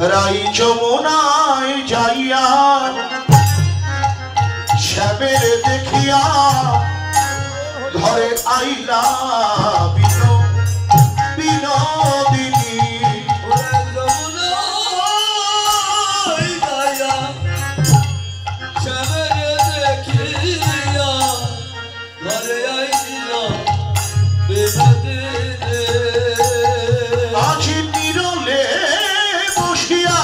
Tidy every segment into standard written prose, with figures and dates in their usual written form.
রাই যমুনায় যাইয়া শ্যামের দেখিয়া ঘরে আইলা বিনোদিনী আজি নিরলে বসিয়া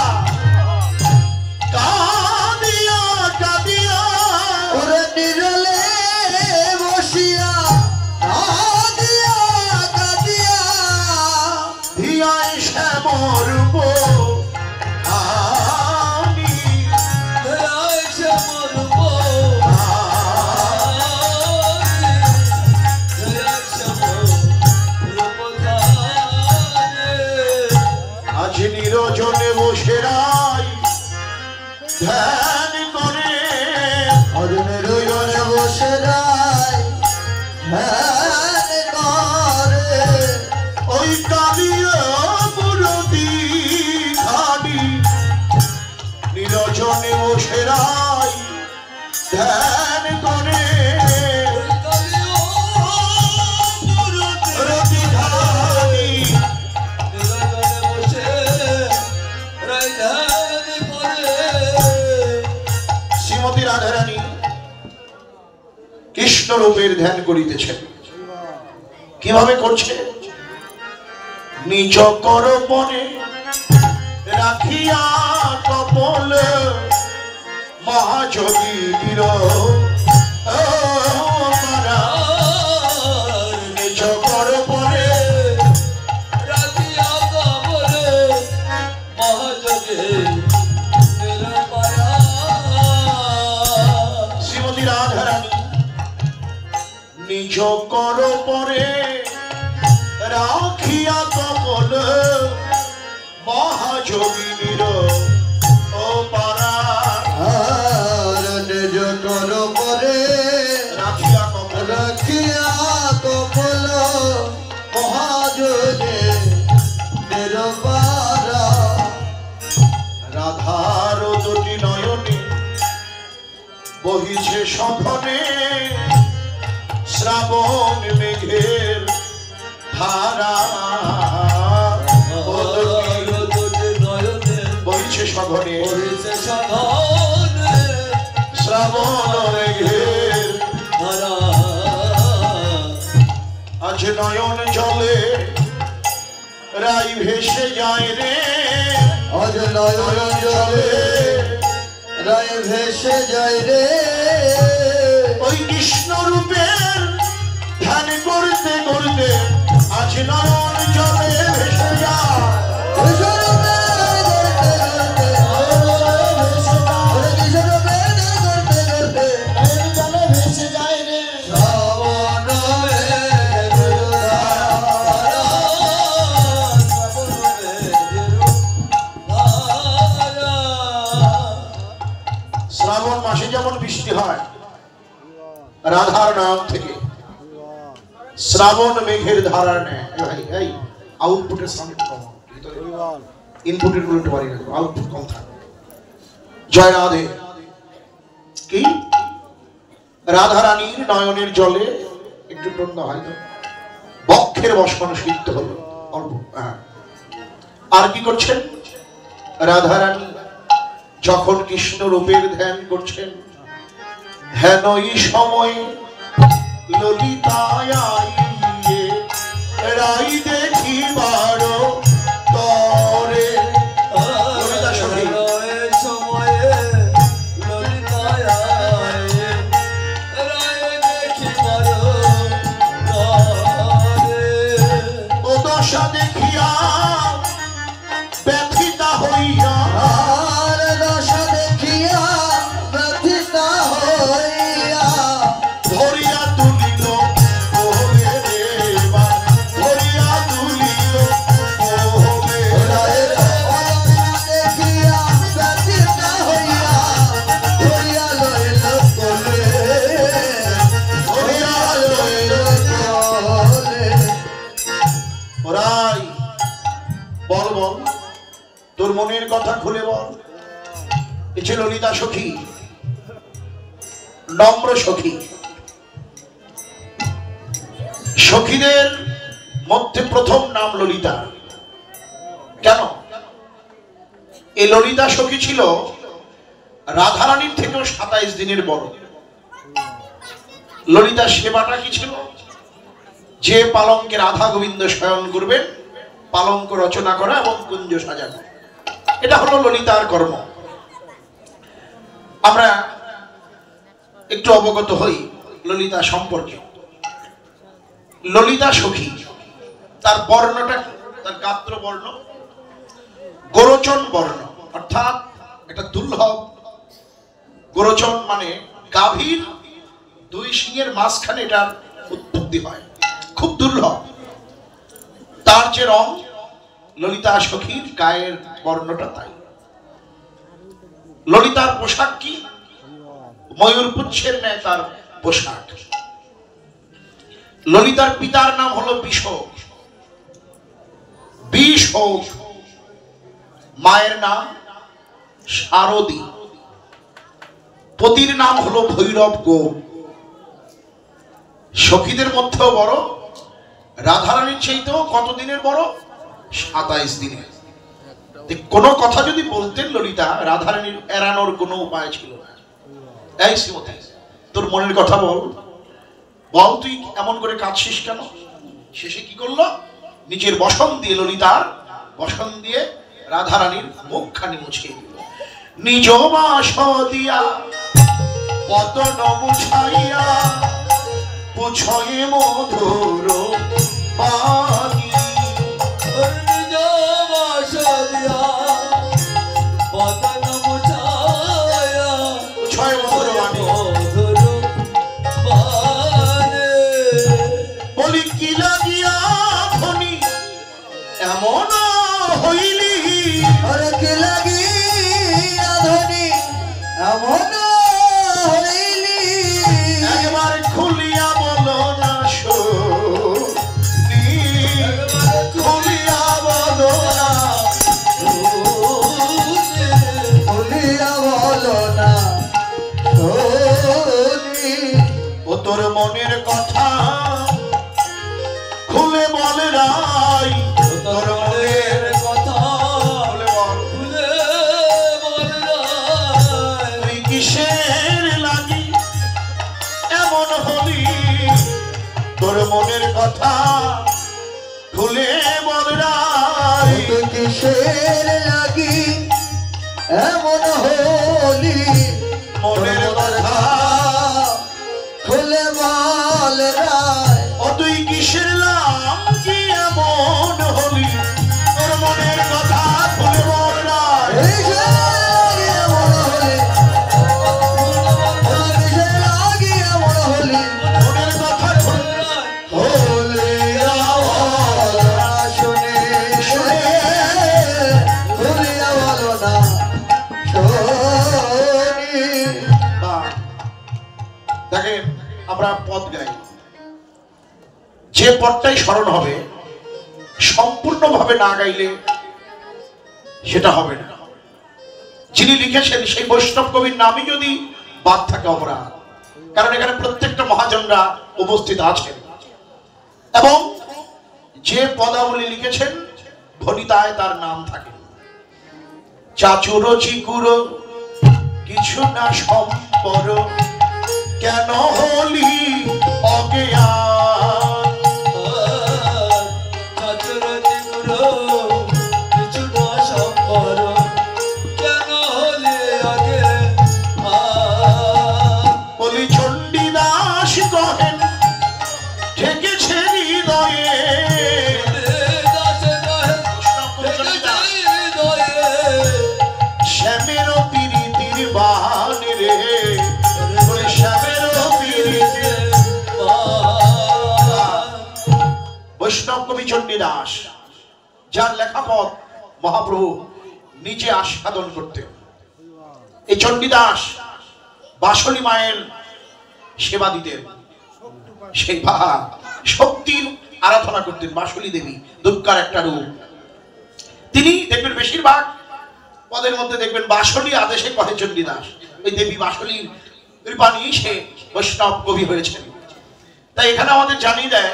কাঁদিয়া কাঁদিয়া ওরে নিরলে বসিয়া কাঁদিয়া কাঁদিয়া ধিয়ায় শ্যামর নিরজনে বসে রাই ধ্যান করে নিরজনে বসে রাই ধ্যান করে ওই কালিয়া মুরতি খানি নিরজনে বসে রাই ধ্যান করে শ্রীমতী রাধারানী কৃষ্ণ রূপের ধ্যান করিতেছেন। কিভাবে করছে? নিজ করপণে রাখিয়া কপল মহাযোগীর নিজ করপণে রাখিয়া কপল মহাযোগী রাধারানী নিজ কর পরে রাখিয়া কমল মহাযোগিনীর ও পারা নিজ কর পরে রাখিয়া কমল মহাযোগিনীর পারা রাধার দুটি নয়নে বহিছে সঘনে শ্রাবণ মেঘের ধারা বহিছে সঘনে শ্রাবণ মেঘের ধারা আজ নয়ন জলে রাই ভেসে যায় রে আজ নয়ন জলে রায় ভেসে যায় রে ওই কৃষ্ণ রূপের ধ্যান করতে করতে আজ নয়ন জলে ভেসে যায় শ্রাবণ মাসে যেমন বৃষ্টি হয় রাধার নাম থেকে, শ্রাবণ মেঘের ধারা নেয়। এই আউটপুটের সাউন্ড কম, ইনপুটের উল্টো পারি না, আউটপুট কম থাকে। জয় রাধে। কি রাধা রানীর নয়নের জলে একটু টন্ড হয় তো বক্ষের বসন সিদ্ধ হলো অল্প। আর কি করছেন রাধা রানী? যখন কৃষ্ণ রূপের ধ্যান করছেন, ধ্যানই সময় ললিতায় রাই দেখিবার তরে ললিতা সখী ও দশা দেখিয়া ব্যথিতা হইয়া ধরিয়া তুলিল তোর মনের কথা খুলে বল। এ ছিল ললিতা সখী, নম্র সখী। সখীদের মধ্যে প্রথম নাম ললিতা। কেন? এই ললিতা সখী ছিল রাধারানীর থেকেও 27 দিনের বড়। ললিতার সেবাটা কি ছিল? যে পালঙ্কে রাধা গোবিন্দ শয়ন করবেন, পালঙ্ক রচনা করা এবং কুঞ্জ সাজানো, এটা হলো ললিতার কর্ম। আমরা একটু অবগত হই ললিতা সম্পর্কে। ললিতা সখী, তার বর্ণটা, তার গাত্র বর্ণ গোরচন বর্ণ, অর্থাৎ এটা দুর্লভ। গোরচন মানে গাভীর 2 শিঙের মাঝখানে এটার উৎপত্তি হয়, খুব দুর্লভ। তার যে রং, ললিতা সখীর গায়ের বর্ণটা তাই। ললিতার পোশাক কি? ময়ূর পুচ্ছের ন্যায় তার পোশাক। ললিতার পিতার নাম হলো বিশোক। বিশোক। মায়ের নাম শারদী। পতির নাম হলো ভৈরব গোপ। সখীদের মধ্যেও বড়, রাধারানীর চাইতেও কত দিনের বড়? 27 দিনের। কোনো কথা যদি বলতেন ললিতা, রাধারানীর এড়ানোর কোনো উপায় ছিল না। এই শ্রীমতী, তোর মনের কথা বল, বল তুই এমন করে কাঁদছিস কেন? শেষে কি করলো? নিজের বসন দিয়ে, ললিতার বসন দিয়ে রাধারানীর মুখখানি মুছিয়ে দিল। নিজ বাস দিয়া পতন মুছাইয়া পুছয়ে মধুর পানি। নিজ বাস দিয়া পতন মুছাইয়া পুছয়ে মধুর পানি। বলি কি লাগিয়া ধনী এমন হইলি? আরে কি লাগিয়া ধনী এমন হইলি? একবার খুলিয়া বলো না শুনি, খুলিয়া বলো না, খুলিয়া বলো না শুনি। ও তোর মনের কথা খুলে বল রাই, তোর মনের কথা খুলে বল। খুলে বল রাই। তুই কিসের লাগি এমন হলি? তোর মনের কথা খুলে বল রাই। তুই কিসের লাগি এমন হলি? মনের কথা খুলে বল রাই। ও তুই কিসের লাগি এমন হলি? তোর মনের কথা খুলে বল রাই। এমন হলি, কিসের লাগি এমন হলি? মনের কথা খুলে খুলিয়া বল না শুনে, খুলিয়া বল না শুনি। বাহ। দেখেন, আমরা পদ গাই, যে পদটাই স্মরণ হবে, সম্পূর্ণভাবে না গাইলে সেটা হবে না। যিনি লিখেছেন সেই বৈষ্ণব কবির নামই যদি বাদ থাকে অপরাধ, কারণ এখানে প্রত্যেকটা মহাজনরা উপস্থিত আছেন এবং যে পদাবলী লিখেছেন ভনিতায় তার নাম থাকে। চাচুরো চিকুরো কিছু না সম্পর, কেন হলি অজ্ঞান? কিছু না সম্পর, কেন হলে আগে বলি চণ্ডীদাস কহেন ঠেকেছে হৃদয়ে। শ্যামের পিরিতির বান রে, বলি শ্যামের পিরিতির। বৈষ্ণব কবি চণ্ডীদাস, যার লেখাপদ মহাপ্রভু নিজে আস্বাদন করতেন। এই চণ্ডীদাস বাসলী মায়ের সেবা দিতেন, সেই শক্তির আরাধনা করতেন। বাসলী দেবী দুর্গার একটা রূপ। তিনি দেখবেন বেশিরভাগ পদের মধ্যে দেখবেন বাসলী আদেশে কহে চণ্ডীদাস, ওই দেবী বাসলীর কৃপা নিয়ে সে বৈষ্ণব কবি হয়েছেন। তাই এখানে আমাদের জানিয়ে দেয়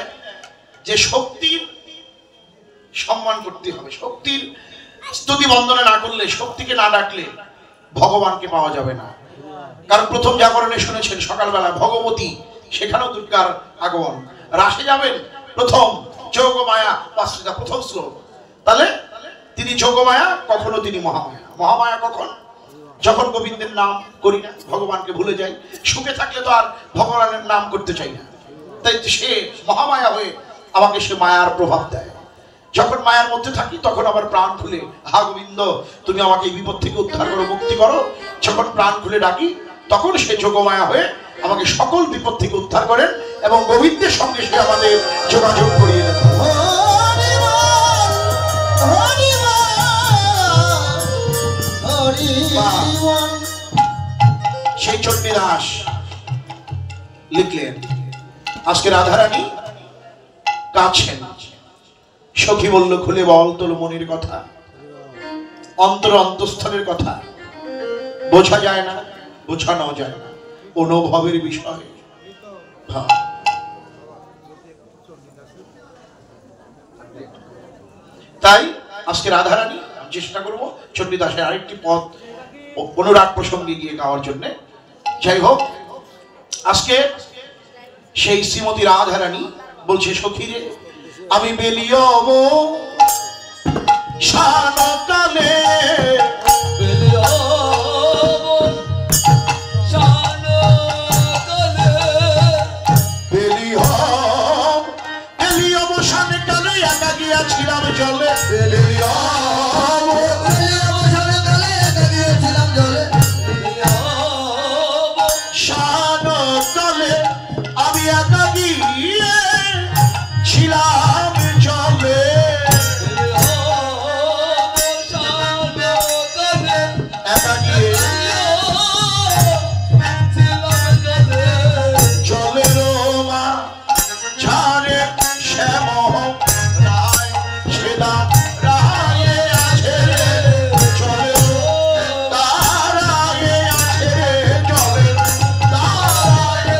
যে শক্তির সম্মান করতে হবে, শক্তির স্তুতি বন্দনা না করলে, শক্তিকে না ডাকলে ভগবানকে পাওয়া যাবে না। কারণ প্রথম জাগরণে শুনেছেন সকালবেলা ভগবতী, সেখানেও দুর্গার আগমন। রাসে যাবেন প্রথম যোগমায়া পাশ্রিতা, প্রথম শ্লোক। তাহলে তিনি যোগমায়া, কখনো তিনি মহামায়া। মহামায়া কখন? যখন গোবিন্দের নাম করি না, ভগবানকে ভুলে যাই। সুখে থাকলে তো আর ভগবানের নাম করতে চাই না, তাই সে মহামায়া হয়ে আমাকে সে মায়ার প্রভাব দেয়। যখন মায়ার মধ্যে থাকি তখন আবার প্রাণ খুলে, হা গোবিন্দ তুমি আমাকে এই বিপদ থেকে উদ্ধার করো, মুক্তি করো, যখন প্রাণ খুলে ডাকি তখন সে যোগমায়া হয়ে আমাকে সকল বিপদ থেকে উদ্ধার করেন এবং গোবিন্দের সঙ্গে সে আমাদের যোগাযোগ করিয়ে দেন। সেই চণ্ডীদাস লিখলেন, আজকে রাধারানী কাঁদছেন। সখী বলল, খুলে বল তোর মনের কথা, অন্তর অন্তঃস্থলের কথা। বোঝা যায় না, বোঝানো যায় না, অনুভবের বিষয়। তাই আজকে রাধারানী চেষ্টা করব চণ্ডীদাসের আরেকটি পদ অনুরাগ প্রসঙ্গে গিয়ে গাওয়ার জন্য। যাই হোক, আজকে সেই শ্রীমতী রাধারানী বলছে, সখীরে আমি বেলিয়ব শানকালে, একা গিয়াছিলাম জলে, শানকালে আমি একা গিয়েছিলাম জলে, একা গিয়ে জলের মা ঝাড়ে শ্যাম রায়, সেদা রায়ে আছে জলের তারায়ে আছে, জলের তারায়ে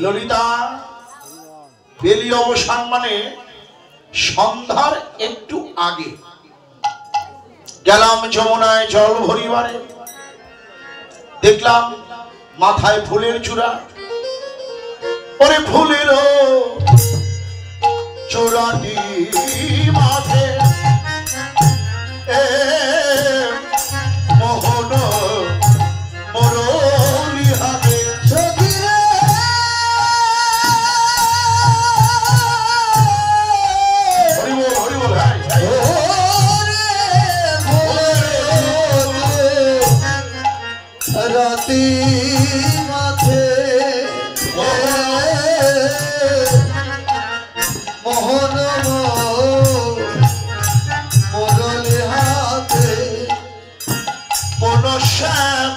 ললিতা। বেলি অবসান মানে সন্ধ্যার একটু আগে। গেলাম যমুনায় জল ভরিবারে, দেখলাম মাথায় ফুলের চূড়া, ওরে ফুলের চূড়াটি মাথে মোহন মরলি হাতে, রাতি মাঝে মোহন মোরলে হাতে, কোন শ্যাম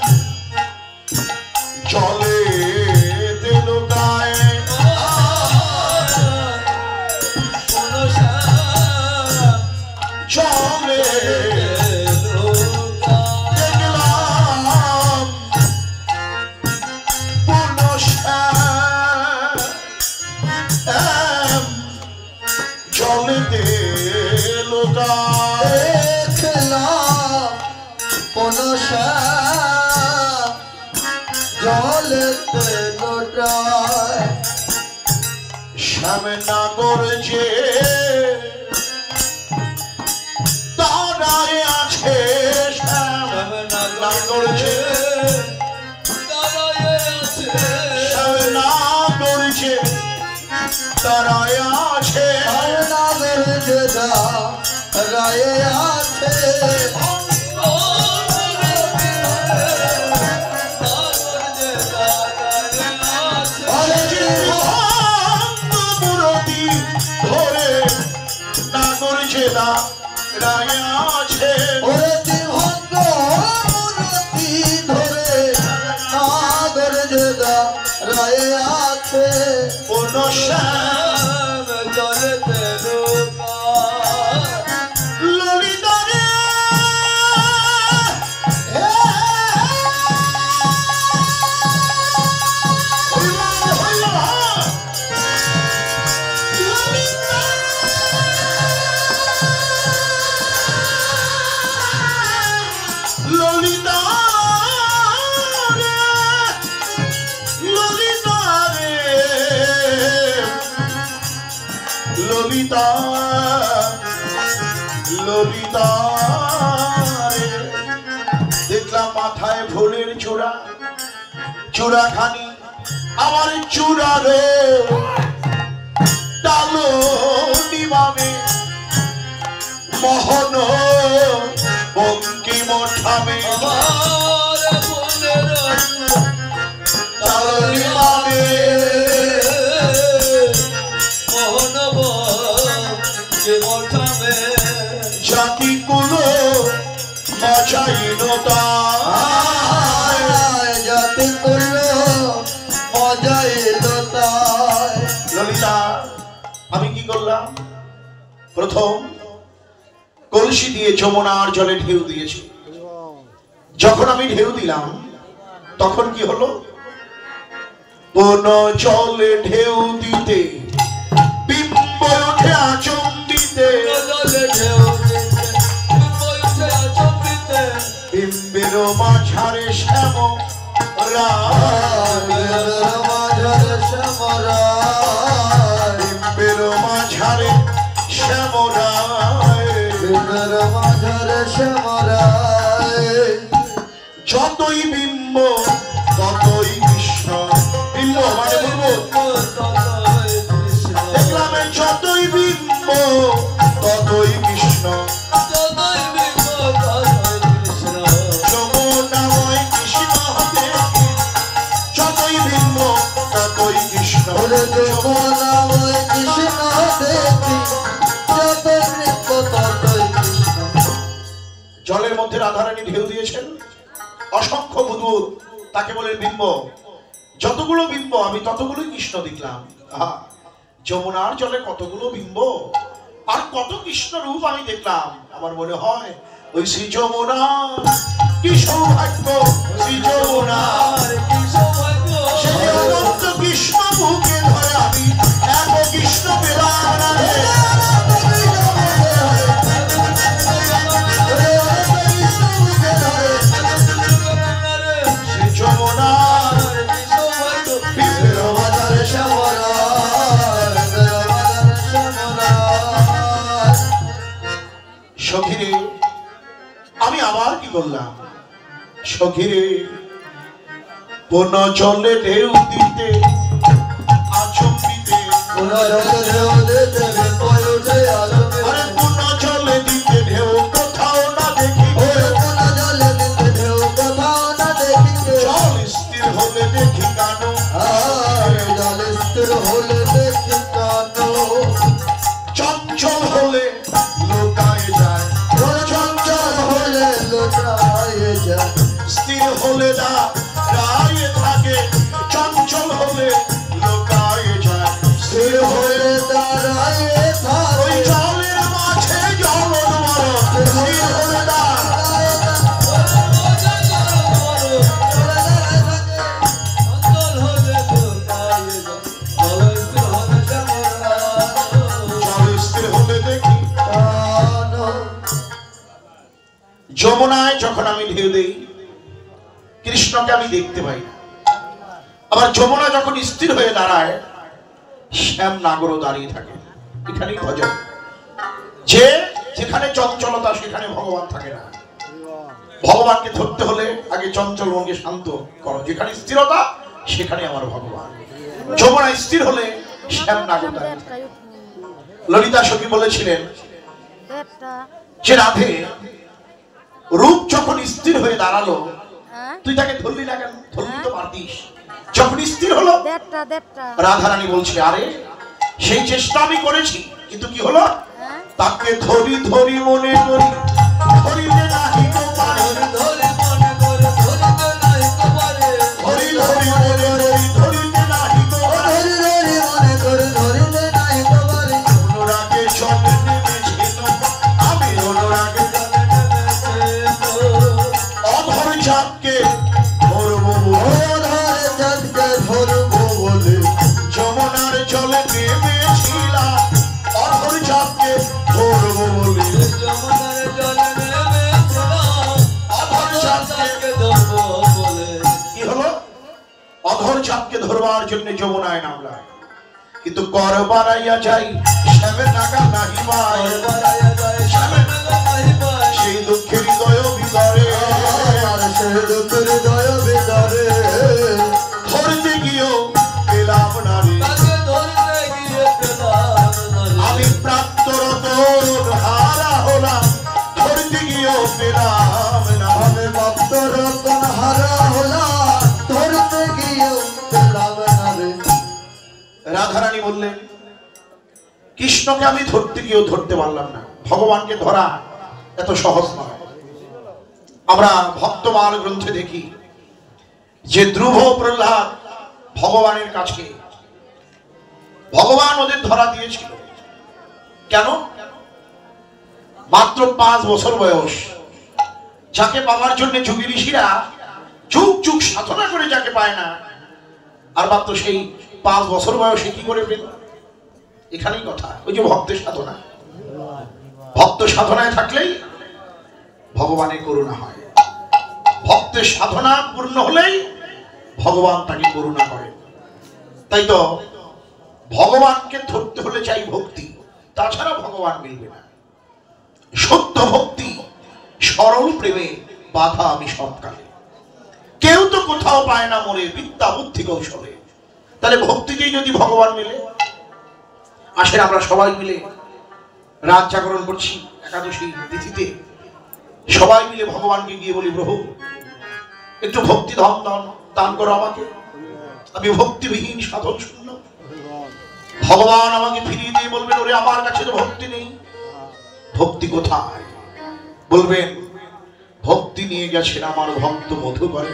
জলে দিল গায়ে, জলে দেখলাম কোন শ্যাম জলে দিল গায়ে, দেখলাম কোন জলেতে লোটায়, শ্যামে নাগর যে তারায় আছে, শ্যাম নাগর যে শ্যাম নাগর যে তারায় আছে, নাগর যে রায়ে আছে, ধরে নাগর যে রায় আছে, ওরে তিভঙ্গ মূরতি ধরে নাগর যদা রায় আছে কোন শ্যাম জলেতে ডোবা ললিতা রে ললিতা ললিতা ললিতা দেখলাম মাথায় ফুলের চূড়া চূড়া খানি আমার চূড়া রে ডালো নিমামে মোহন বঙ্কিম ঠামে ডালো নিমামে জাতি কুলো মজাইনতা জাতি কুলো মজাইনতা ললিতা আমি কি করলাম প্রথম কলসি দিয়ে যমুনার জলে ঢেউ দিয়েছি যখন আমি ঢেউ দিলাম তখন কি হলো কোন জলে ঢেউ দিতে বিম্ব ওঠে আচম্বিতে বিম্বের মাঝারে শ্যাম বিম্বের মাঝারে শ্যাম যতই বিম্ব ততই কৃষ্ণ বিম্ব মানে বলবো দেখলাম যতই বিম্ব ততই কৃষ্ণ যমুনাময় কৃষ্ণ দেখি যতই বিম্ব ততই কৃষ্ণ যমুনাময় কৃষ্ণ দেখি যতই বিম্ব ততই কৃষ্ণ জলের মধ্যে রাধারানী ঢেউ দিয়েছেন অসংখ্য বুদবুদ তাকে বলে বিম্ব যতগুলো বিম্ব আমি ততগুলোই কৃষ্ণ দেখলাম যমুনার জলে কতগুলো বিম্ব আর কত কৃষ্ণ রূপ আমি দেখলাম আমার মনে হয় ওই শ্রী যমুনা কি সৌভাগ্য শ্রী যমুনার কি সৌভাগ্য সেই অনন্ত কৃষ্ণ বুকে ধরে আমি এত কৃষ্ণ পেলাম না রে সখীরে আমি আবার কি করলাম সখীরে কোন জলে ঢেউ দিতে আচম্বিতে আরে কোন জলে দিতে ঢেউ কোথাও না দেখি জল স্থির হলে দেখি কানো জল স্থির হলে দেখি কানো চঞ্চল হলে লোকায় যায় চঞ্চল হলে লোকায় যায় স্থির হলে না রায় থাকে চঞ্চল হলে লোকায় যায় স্থির হলে দাঁড়ায় থাকে ওই জলের মাঝে জল স্থির হলে না যমুনায় যখন আমি ঢেউ দেই কৃষ্ণকে আমি দেখতে পাই না আবার যমুনা যখন স্থির হয়ে দাঁড়ায় শ্যাম নাগরও দাঁড়িয়ে থাকে এখানেই ভজন যে যেখানে চঞ্চলতা সেখানে ভগবান থাকে না ভগবানকে ধরতে হলে আগে চঞ্চল মনকে শান্ত করো যেখানে স্থিরতা সেখানে আমার ভগবান যমুনা স্থির হলে শ্যাম নাগর দাঁড়িয়ে থাকে ললিতা সখী বলেছিলেন যে রাধে রূপ যখন স্থির হয়ে দাঁড়ালো তুই তাকে ধরলি না কেন ধরলি তো পারতিস যখন স্থির হলো রাধারানী বলছে আরে সেই চেষ্টা আমি করেছি কিন্তু কি হলো তাকে ধরি ধরি মনে করি ধরিতে নাহি তো পারি ধরি ধরি মনে চাঁদকে ধরবার জন্য যমুনায় নামলাম, কিন্তু কর বাড়াইয়া যাই শ্যামের নাগা নাহি পাই, সেই দুঃখের হৃদয় ভিতরে, সেই দুঃখের হৃদয় ভিতরে ধরতে গিয়েও পেলাম না রে, আমি প্রাপ্ত রতন হারা হলাম, ধরতে গিয়েও পেলাম না, আমি ভক্ত রতন হারা হলাম, ধরতে গিয়েও পেলাম না রে। রাধারানী বললেন, কৃষ্ণকে আমি ধরতে গিয়েও ধরতে পারলাম না, ভগবানকে ধরা এত সহজ নয়। আমরা ভক্তমাল গ্রন্থে দেখি যে ধ্রুব প্রহ্লাদ ভগবানের কাছে, ভগবান ওদের ধরা দিয়েছিল কেন? মাত্র 5 বছর বয়স, যাকে পাওয়ার জন্য যোগী ঋষিরা যুগ যুগ সাধনা করে যাকে পায় না, আর মাত্র সেই 5 বছর বয়সে কি করে পেল? এখানেই কথা, ওই যে ভক্তের সাধনা, ভক্ত সাধনায় থাকলেই ভগবানের করুণা হয়, ভক্তের সাধনা পূর্ণ হলেই ভগবান তাকে করুণা করেন। তাই তো ভগবানকে ধরতে হলে চাই ভক্তি, তাছাড়া ভগবান মিলবে না। সত্য ভক্তি সরল প্রেমে বাধা আমি সবকালে, কেউ তো কোথাও পায় না মরে বিদ্যা বুদ্ধি কৌশলে, তাহলে ভক্তিতেই যদি ভগবান মিলে। আসেন আমরা সবাই মিলে রাত জাগরণ করছি একাদশী তিথিতে, সবাই মিলে ভগবানকে গিয়ে বলি, প্রভু একটু ভক্তি দান করো আমাকে, আমি ভক্তিবিহীন সাধন শূন্য। ভগবান আমাকে ফিরিয়ে দিয়ে বলবেন, ওরে আমার কাছে তো ভক্তি নেই। ভক্তি কোথায়? বলবেন, ভক্তি নিয়ে গেছেন আমার ভক্ত মধুকরে।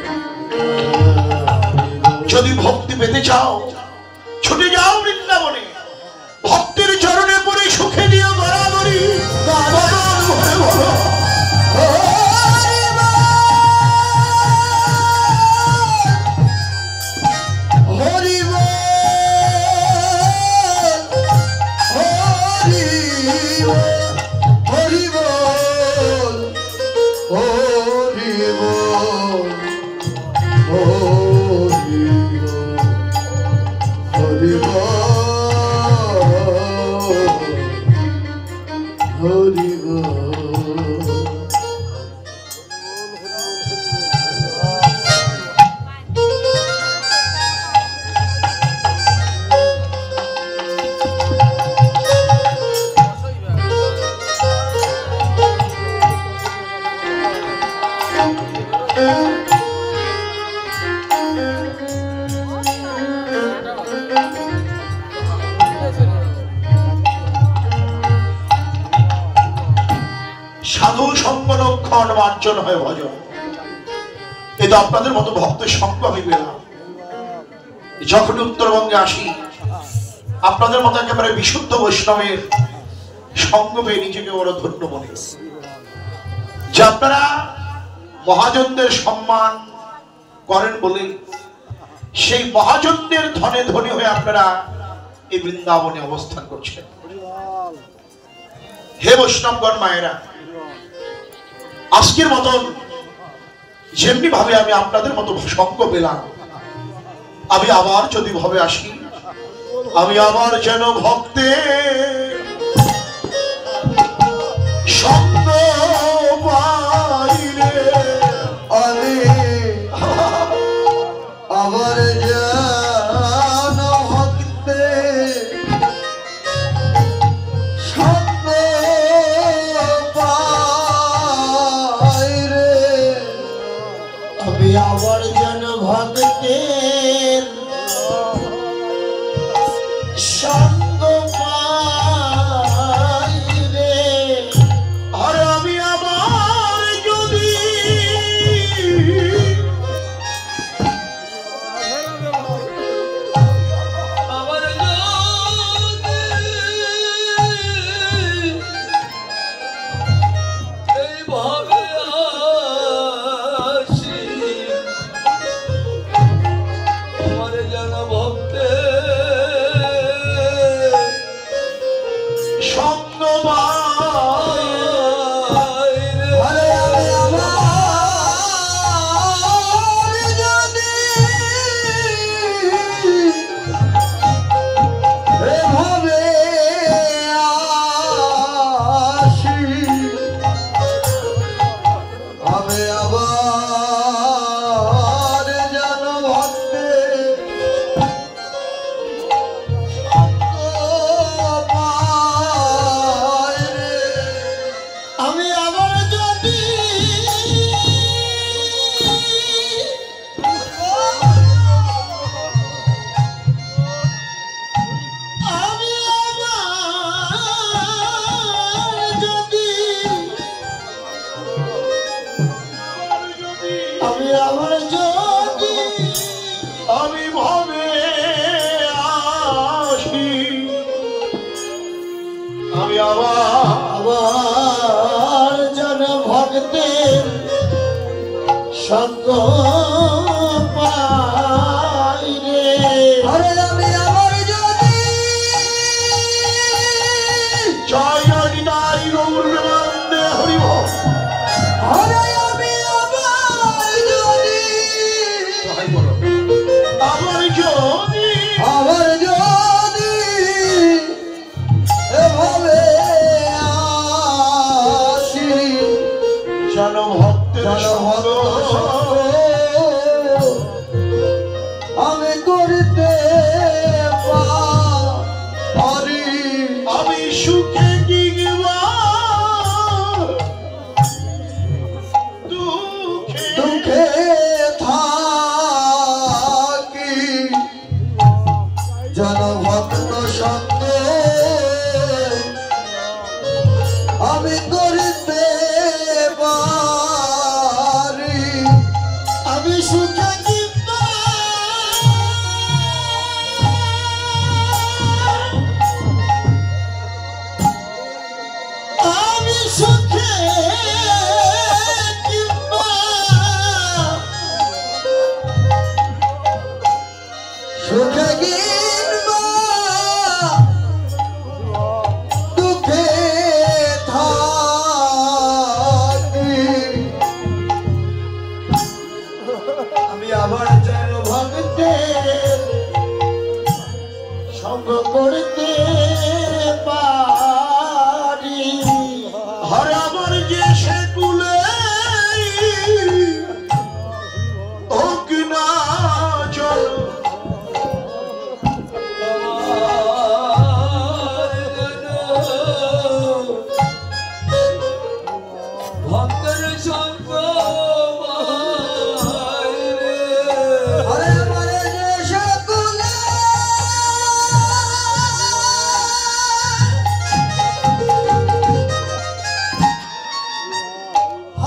যদি ভক্তি পেতে চাও ছুটে যাও বৃন্দাবনে, ভক্তের চরণে পড়ে সুখে দিও বরাবরই। সাধু সঙ্গ রক্ষণ মার্জন হয় ভজন, এই তো আপনাদের মতো ভক্তের সঙ্গ আমি পেলাম। যখন উত্তরবঙ্গে আসি আপনাদের মতো একেবারে বিশুদ্ধ বৈষ্ণবের সঙ্গ পেয়ে নিজেকে বড় ধন্য মনে করি, যে আপনারা মহাজনদের সম্মান করেন বলে সেই মহাজনদের ধনে ধনী হয়ে আপনারা এই বৃন্দাবনে অবস্থান করছেন। হে বৈষ্ণবগণ মায়েরা, আজকের মতন যেমনি ভাবে আমি আপনাদের মতো সঙ্গ পেলাম, আমি আবার যদি ভাবে আসি, আমি আবার যেন ভক্তের সঙ্গ পাই রে, আমি আবার যেন ভক্তের সঙ্গ পাই রে, আমি আবার যেন ভক্তের সঙ্গ পাই রে, আর আমি ভাবে আসি আমি আবার জন ভক্তের সঙ্গ পাই রে। আরে আমি আবার যদি জয় জয় নিতাই গৌর প্রেমানন্দে হরি বল। আরে আমি আবার যদি সবাই বলো আবার যদি এভাবে আসি জনভক্তের জনভক্ত সঙ্গ আমি করিতে পারি আমি সুখে কিংবা দুঃখে দুঃখে থাকি জনভক্ত সঙ্গ আমি করিতে পারি আমি সুখে কিংবা আমি সুখে কিংবা সুখে কিংবা দুঃখে থাকি আমি আবার যেন ভক্তের সঙ্গ করতে পারি। হরে আমার যে সে কুলে হোক না চল ভক্তের সঙ্গ আরে আমারে যে সকলে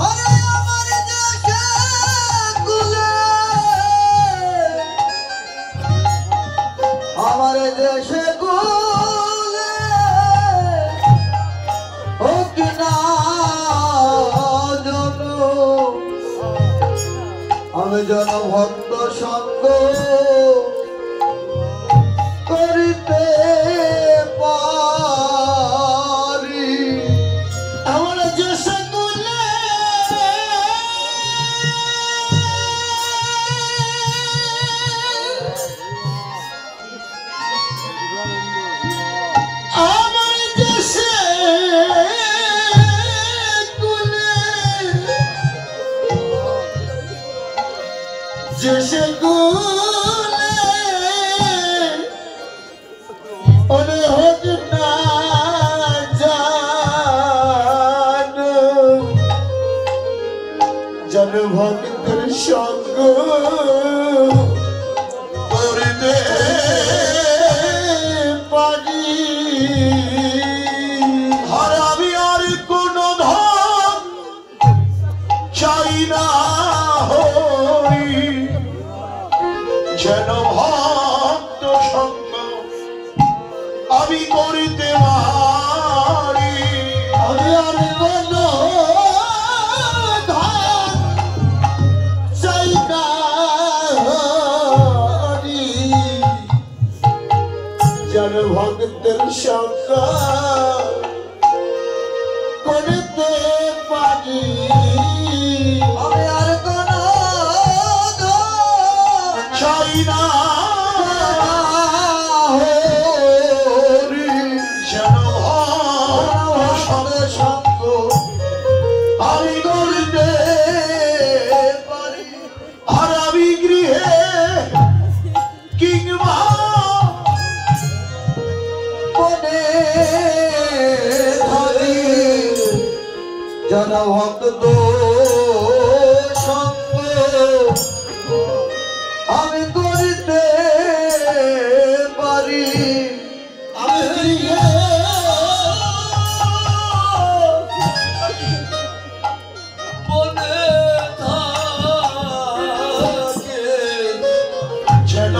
আরে আমারে যে সকলে আমারে যে সকলে হোক না জন আমি জন ভক্ত সঙ্গ করিতে পারি আমার যে সকলে আমার যে সকলে যে সকলে ওরে হোক না জানো জন ভক্তের সঙ্গ করিতে পারি। হরে আমি আর কোন ধন চাই না হরি যেন ভক্ত সঙ্গ আমি করিতে পারি আমি আর কোন ধন চাই না হরি জন ভক্তের সঙ্গ করতে পারি। আমি আর কোন চাই না হরি যেন ভক্ত সঙ্গ আমি করিতে পারি আর আমি গৃহে কিংবা মনে থাকি জনভক্ত সঙ্গ আমি করিতে পারি আমি মনে থাকে যেন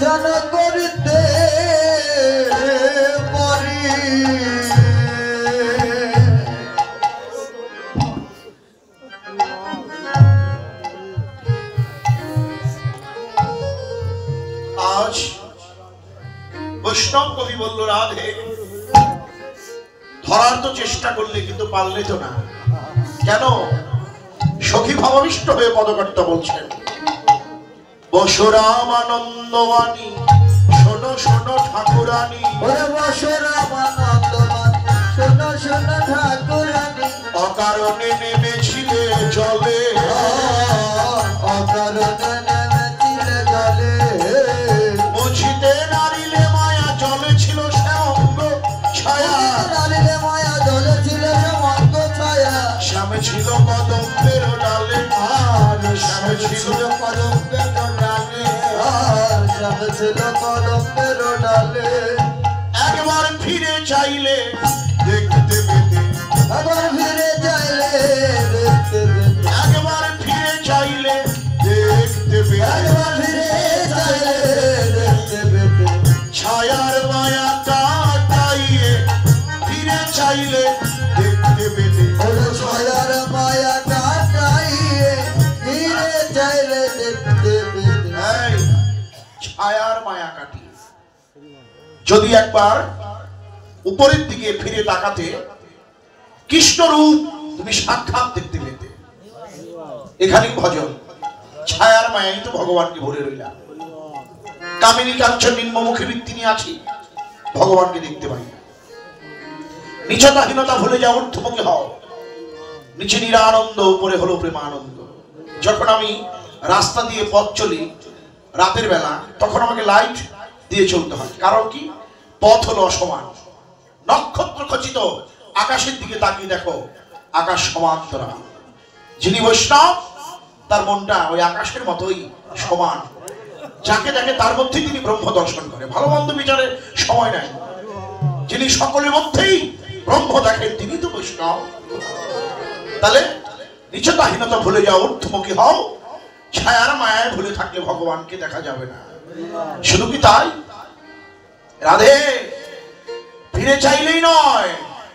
ভজন করিতে পারি আজ বৈষ্ণব কবি বলল রাধে ধরার তো চেষ্টা করলে কিন্তু পারলে তো না কেন সখী ভাবাবিষ্ট হয়ে পদকর্তা বলছেন বসুরাম আনন্দবাণী শোনো শোনো ঠাকুরানী ওরে বসুরাম আনন্দবাণী শোনো শোনো ঠাকুরানী অকারণে নেমেছিলে জলে অকারণে নেমেছিলে জলে বুঝিতে নারিলে মায়া জলে ছিল শ্যামঙ্গ ছায়া নারিলে মায়া জলে ছিল শ্যামঙ্গ ছায়া শ্যামে ছিল কদম্বের ডালে আর শ্যামে ছিল কদম্বের ডালে আর শ্যামে ছিল কদম্বের ডালে একবার ফিরে চাইলে দেখতে পেতে একবার ফিরে চাইলে দেখতে পেতে একবার ফিরে চাইলে দেখতে পেতে একবার ফিরে চাইলে দেখতে পেতে ছায়ার মায়া কাটাইয়ে ফিরে চাইলে দেখতে পেতে ওরে ছায়ার মায়া কাটাইয়ে ফিরে চাইলে দেখতে পেতে এই ছায়ার মায়া কাটিয়ে যদি একবার উপরের দিকে ফিরে তাকাতে কৃষ্ণ রূপ তুমি সাক্ষাৎ দেখতে পেতে এখানেই ভজন ছায়ার মায়াই তো ভগবানকে ভরে রইলাম কামিনী কাঞ্চন নিম্নমুখী বৃত্তি নিয়ে আছি ভগবানকে দেখতে পাই না নিচতাহীনতা ভুলে যাও ঊর্ধ্বমুখী হও নিচে নিরানন্দ উপরে হলো প্রেমানন্দ যখন আমি রাস্তা দিয়ে পথ চলি রাতের বেলা তখন আমাকে লাইট দিয়ে চলতে হয় কারণ কি পথ হলো অসমান নক্ষত্র খচিত আকাশের দিকে তাকিয়ে দেখো আকাশ সমান্তরা যিনি বৈষ্ণব তার মনটা ওই আকাশের মতোই সমান যাকে দেখে তার মধ্যেই তিনি ব্রহ্ম দর্শন করে ভালো মন্দ বিচারে সময় নাই যিনি সকলের মধ্যেই ব্রহ্ম দেখেন তিনি তো বৈষ্ণব তাহলে নিচতাহীনতা ভুলে যাও ঊর্ধ্বমুখী হও ছায়ার মায়ায় ভুলে থাকলে ভগবানকে দেখা যাবে না শুধু কি তাই রাধে ফিরে চাইলেই নয়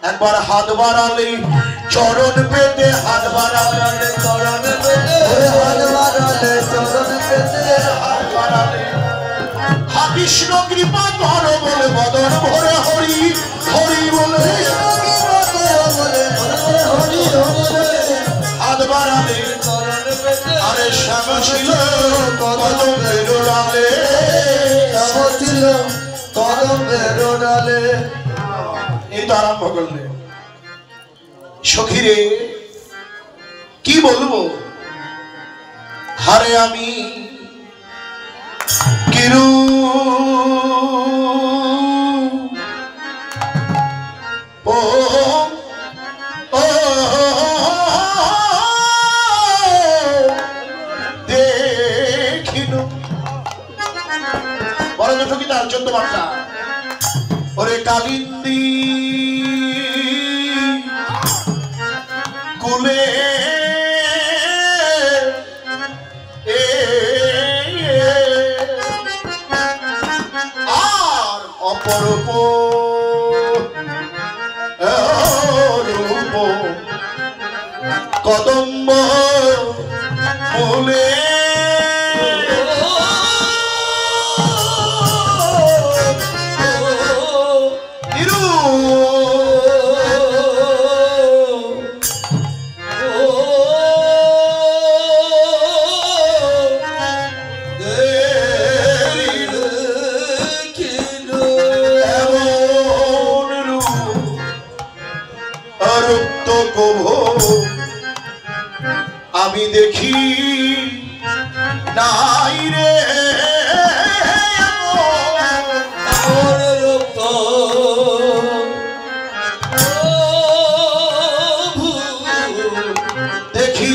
একবার হাত বাড়ালে চরণ পেতে হাত বাড়ালে চরণ পেতে হাত বাড়ালে চরণ পেতে হাত বাড়ালে হা কৃষ্ণ কৃপা কর বলে বদন ভরে হরি হরি বলে হরি হরি হাত বাড়ালে চরণ পেতে আরে শ্যাম ছিল কদমের ডালে শ্যাম ছিল কদমের ডালে এই তো আরম্ভ করলে সখীরে কি বলবো হারে আমি কিরু ও দেখিনু বড় দুটো কি তার 14 বার্তা ওরে কালিন্দী কুলে আর অপরূপ রূপ কদম্ব মূলে আমি দেখি নাই রে দেখি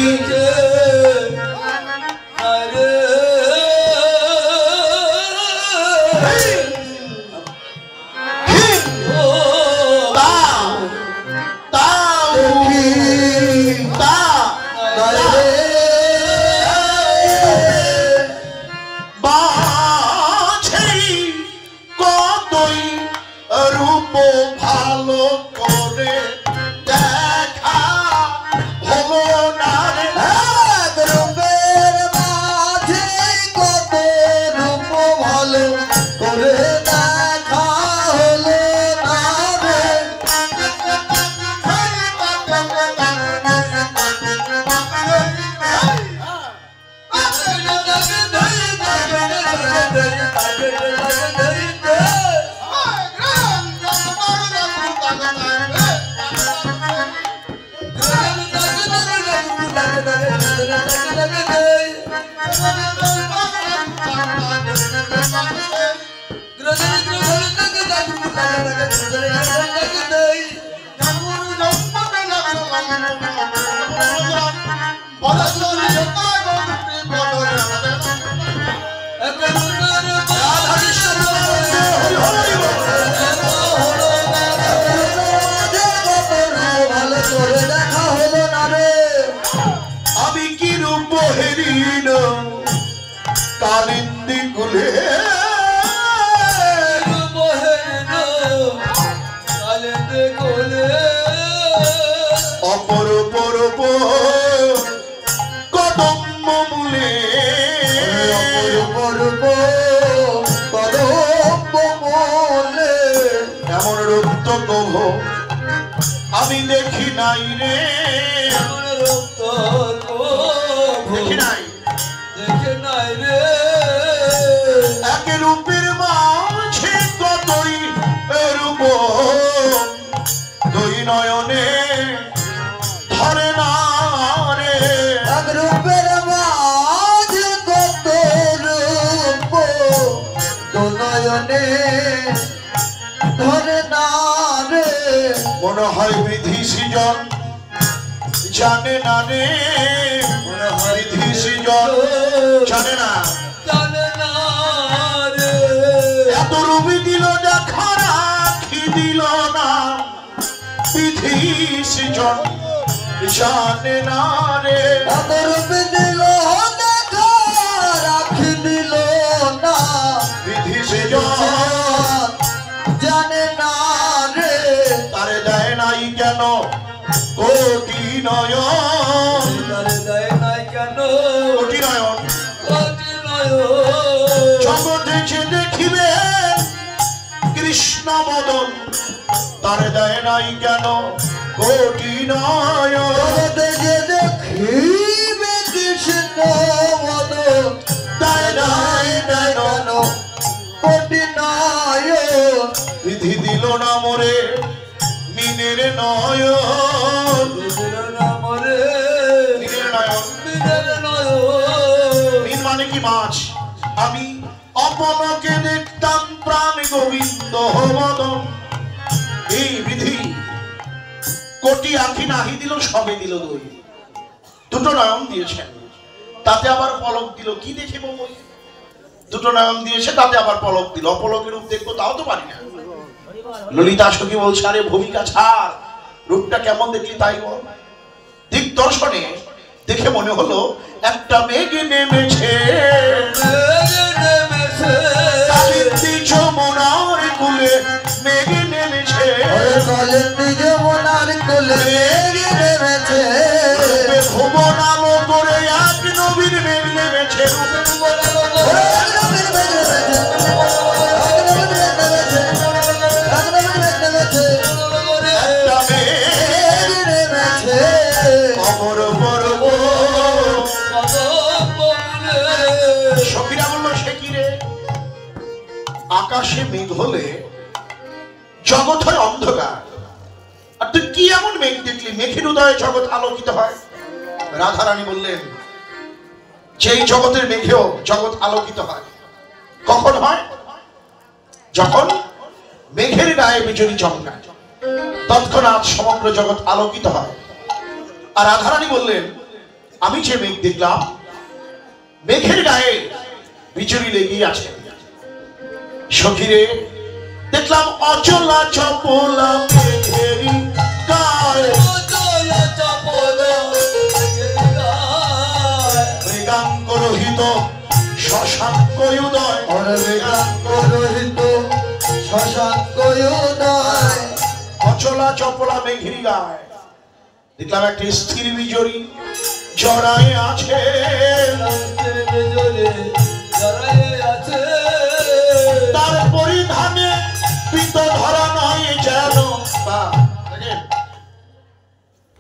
কালিন্দি কুলে অপর পরব কদম্ব মূলে এমন রক্ত কহ আমি দেখি নাই রে, দেখি নাই রে এক রূপের মাঝে কতই রূপ দুই নয়নে ধরে না রে, এক রূপের মাঝে কত রূপ দু নয়নে ধরে না রে। মনে হয় বিধি সৃজন জানে না রে, মনে হয় বিধি সৃজন জানে না, এত রূপী দিল দেখা রাখি দিল না, বিধি সৃজন জানে না রে, এত রূপ দিল দেখা রাখি দিল না, বিধি সৃজন জানে না রে। তারে দেয় নাই কেন কোটি নয়ন, কোটি নয়ন জগতে দেখিবে কৃষ্ণ মদন, তারে দেয় নাই কেন কোটি নয়ন, জগতে যে দেখিবে কৃষ্ণ মদন দেয় নাই কেন কোটি নয়ন। বিধি দিল না মোরে মিনের নয়ন, মিনের নয়ন, মিন মানে কি মাছ, আমি অপলকে দেখতাম প্রাণ গোবিন্দ মদন, এই বিধি কোটি আঁখি নাহি দিল সবে দিল দই, দুটো নয়ন দিয়েছেন তাতে আবার পলক দিল, কি দেখে বই, দুটো নয়ন দিয়েছে তাতে আবার পলক দিল, অপলকের রূপ দেখবো তাও তো পারি না। ললিতা সখী বলছে আরে ভূমিকা ছাড়, রূপটা কেমন দেখলি তাই বল। দিক দর্শনে দেখে মনে হলো একটা মেঘ নেমেছে কালিন্দী যমুনার কুলে, মেঘ নেমেছে কালিন্দী যমুনার কুলে নেমেছে, ভুবন আলো করে এক নবীর মেঘ নেমেছে, অমর পর্ব সখীরা বললো সে কি রে, আকাশে মেঘ হলে জগৎ হয় অন্ধকার, আর তুই কি এমন মেঘ দেখলি মেঘের উদয়ে জগৎ আলোকিত হয়। রাধারানী বললেন যেই জগতের মেঘেও জগৎ আলোকিত হয়, কখন হয়, যখন মেঘের গায়ে বিজলি চমকায় তৎক্ষণাৎ সমগ্র জগৎ আলোকিত হয়। আর রাধারানী বললেন আমি যে মেঘ দেখলাম মেঘের গায়ে বিজলি লেগেই আছে, সখীরে দেখলাম অচলা চপলা মেঘেরি গায়ে, মৃগাঙ্ক রহিত শশাঙ্ক উদয়, মৃগাঙ্ক রহিত শশাঙ্ক উদয়, অচলা চপলা মেঘেরি গায়ে দেখলাম একটা স্থির বিজরি জড়ায় আছে, তার পরিধানে পিত ধরা নয় যেন,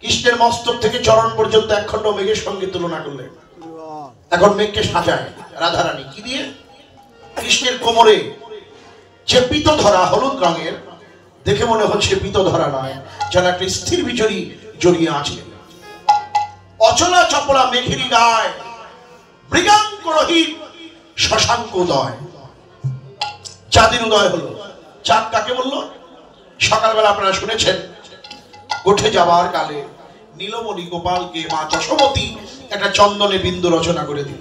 কৃষ্ণের মস্তক থেকে চরণ পর্যন্ত একখণ্ড মেঘের সঙ্গে তুলনা করলেন। এখন মেঘকে সাজায় রাধারানী কি দিয়ে, কৃষ্ণের কোমরে যে পিত ধরা হলুদ রঙের, দেখে মনে হচ্ছে পিত ধরা নয়, যেন একটা স্থির বিচরি জড়িয়ে আছে। অচলা চপলা মেঘেরি গায়, মৃগাঙ্ক রহিত শশাঙ্ক উদয়। চাঁদের উদয় হলো। চাঁদ কাকে বললো? সকালবেলা আপনারা শুনেছেন, উঠে যাওয়ার কালে নীলমণি গোপালকে মা যশোমতী একটা চন্দনে বিন্দু রচনা করে দিল।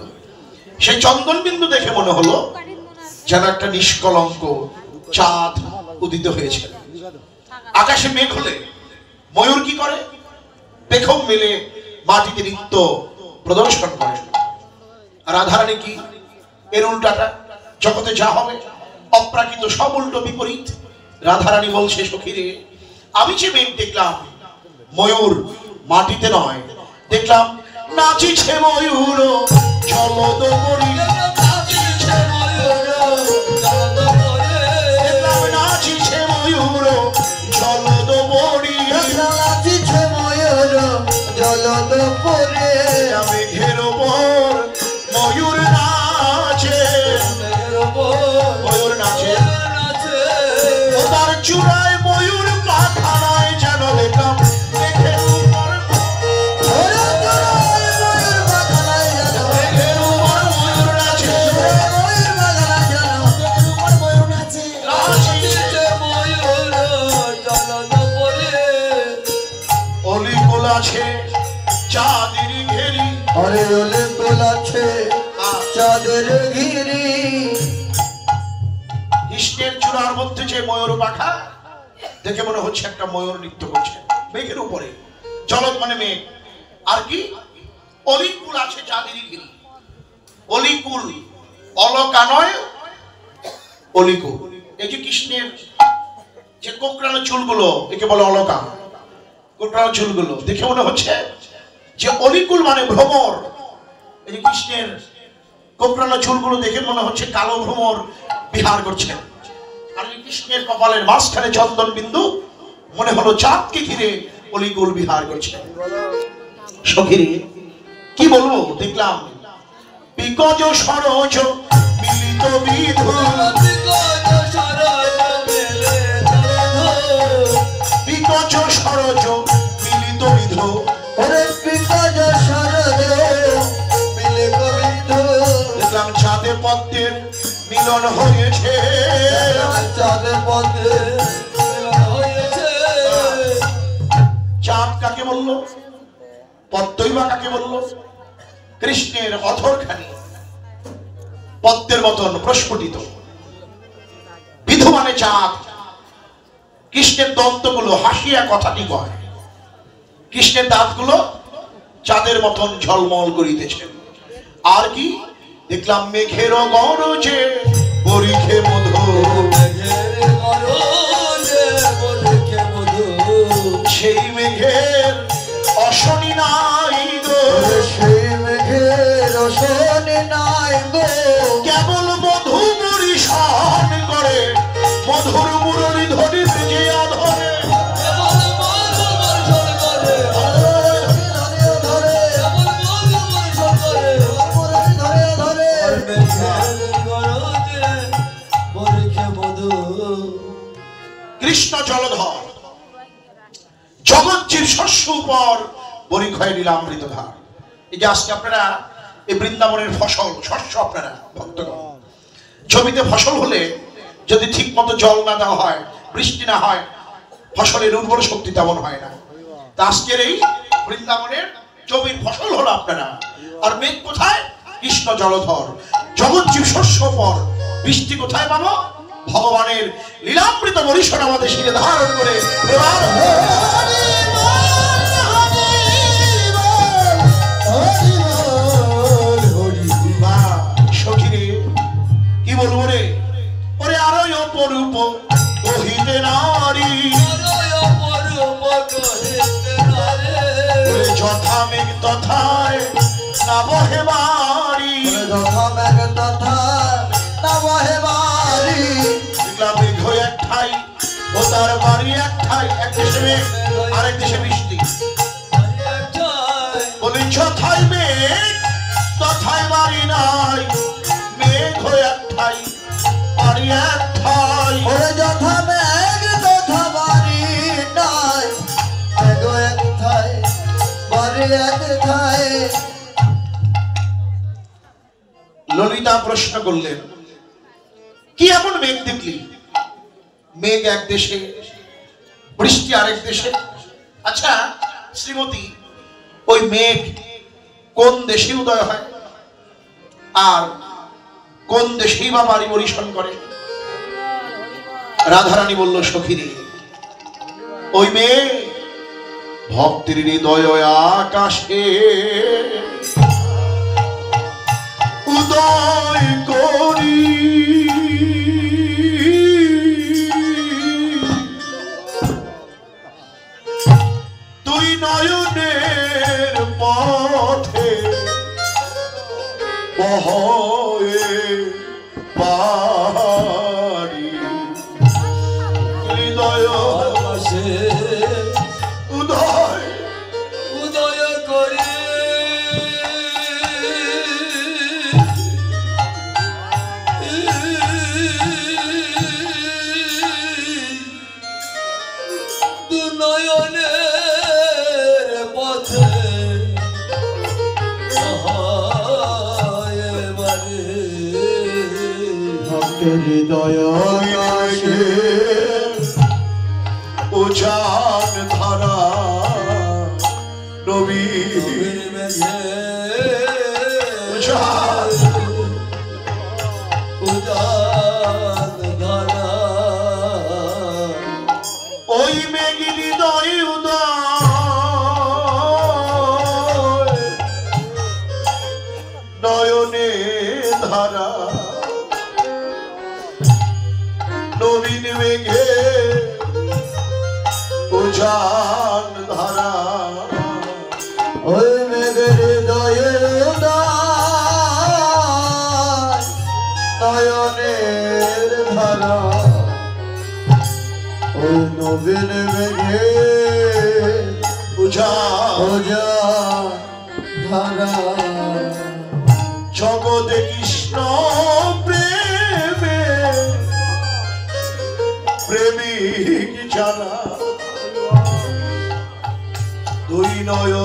সেই চন্দন বিন্দু দেখে মনে হলো যেন একটা নিষ্কলঙ্ক চাঁদ উদিত হয়েছে। আকাশে মেঘ হলে ময়ূর কি করে? পেখম মেলে মাটিতে নৃত্য প্রদর্শন করে। রাধারানী কি? এর উল্টাটা। জগতে যা হবে অপ্রাকৃত সব উল্টো বিপরীত। রাধারানী বলছে, সখীরে আমি যে মেঘ দেখলাম, ময়ূর মাটিতে নয়, দেখলাম নাচিছে ময়ূর জলদ পরি। দেখলাম নাচিছে ময়ূর জলদ পরি। নাচিছে ময়ূর জলদ পরে। মেঘের ওপর ময়ূর নাচে, ময়ূর নাচে। তার চূড়ায় ময়ূর পাখা নয়, যেন দেখলাম মেঘের উপর ময়ূর নাচে। অলিকুল আছে চাঁদের ঘেরি। আরে অলিকুল আছে চাঁদের ঘিরি। কৃষ্ণের চূড়ার মধ্যে যে ময়ূর পাখা, দেখে মনে হচ্ছে একটা ময়ূর নৃত্য করছে মেঘের উপরে। জলদ মানে মেঘ। আর কি? অলিকুল আছে চাঁদের ঘিরি। অলিকুল, অলকা নয়, অলিকুল। এই যে কৃষ্ণের যে কোকড়ানো চুলগুলো, একে বলে অলকা। কোকড়ানো চুলগুলো দেখে মনে হচ্ছে যে অলিকুল মানে ভ্রমর। এই যে কৃষ্ণের কোকড়ানো চুলগুলো দেখে মনে হচ্ছে কালো ভ্রমর বিহার করছে। আর কৃষ্ণের কপালের মাঝখানে চন্দন বিন্দু, মনে হলো চাঁদকে ঘিরে অলিকুল বিহার করছে। সখীরে কি বলবো? দেখলাম বিকজ সরজ মিলিত বিধু। বিকজ সরজ মিলিত বিধু। ওরে বিকজ সরজ মিলিত বিধু। দেখলাম চাঁদে পদ্মের মিলন হয়েছে। চাঁদে পদ্মে হয়েছে। চাঁদ কাকে বললো? পদ্মই বা কাকে বললো? কৃষ্ণের অধরখানি পদ্মের মতন প্রস্ফুটিত। বিধু মানে চাঁদ। কৃষ্ণের দন্তগুলো হাসিয়া কথাটি কয়। কৃষ্ণের দাঁতগুলো চাঁদের মতন ঝলমল করিতেছে। আর কি? দেখলাম মেঘের গরজে বরিখে মধু। সেই মেঘের অশনি নাই গো। সেই মেঘের অশনি নাই গো। কেবল মধু পরিশান করে মধুর মুরলী ধ্বনির যে আধরে। কৃষ্ণ জলধর, জগৎজির শস্য উপর বরিক্ষয় নীলামৃতধার। এই যে আজকে আপনারা এই বৃন্দাবনের ফসল, শস্য আপনারা ভক্তগণ, জমিতে ফসল হলে যদি ঠিক মতো জল না দেওয়া হয়, বৃষ্টি না হয়, ফসলের উর্বর শক্তি তেমন হয় না। তা আজকের এই বৃন্দাবনের জমির ফসল হলো আপনারা। আর মেঘ কোথায়? কৃষ্ণ জলধর, জগৎজীব শস্য উপর। বৃষ্টি কোথায় পাবো? ভগবানের লীলামৃত বরিশন আমাদের শিরে ধারণ করে। সখীরে কি বলবো রে? ওরে আরো অপরূপ কহিতে নারী। যথা মেঘ তথায় না বহে বাড়ি। যথা মেঘ তথায় না বহে বাড়ি। দেখলাম মেঘ এক ঠাই ও তার বাড়ি এক ঠাই। এক দেশে মেঘ, আরেক দেশে বৃষ্টি। বলি যথায় মেঘ তথায় বাড়ি নাই। মেঘ এক ঠাই এক ধায়ে। ললিতা প্রশ্ন করলেন, কি এমন মেঘ দেখলি? মেঘ এক দেশে, বৃষ্টি আরেক দেশে। আচ্ছা শ্রীমতী, ওই মেঘ কোন দেশে উদয় হয় আর কোন দেশেই বা বাড়ি বরিশন করে? রাধারানী বলল, সখীরে, ওই মেঘ ভক্তের হৃদয় আকাশে উদয় করি, তুই নয়নের পথে বহয়ে পারি, হৃদয় আকাশে উদয় উদয় করে দু নয়নের পথে ভক্তের হৃদয় আকাশে উজান ধারা নবী উজান ওই মেঘি হৃদয় উদয় নয়নে ধারা নবীন মেঘে উজান ধারা। ওই মেঘের হৃদয়ে নয়নের ধারা, ওই নবীন মেঘে উজান ধারা। জগতে কৃষ্ণ প্রেমে প্রেমিক যারা দুই নয়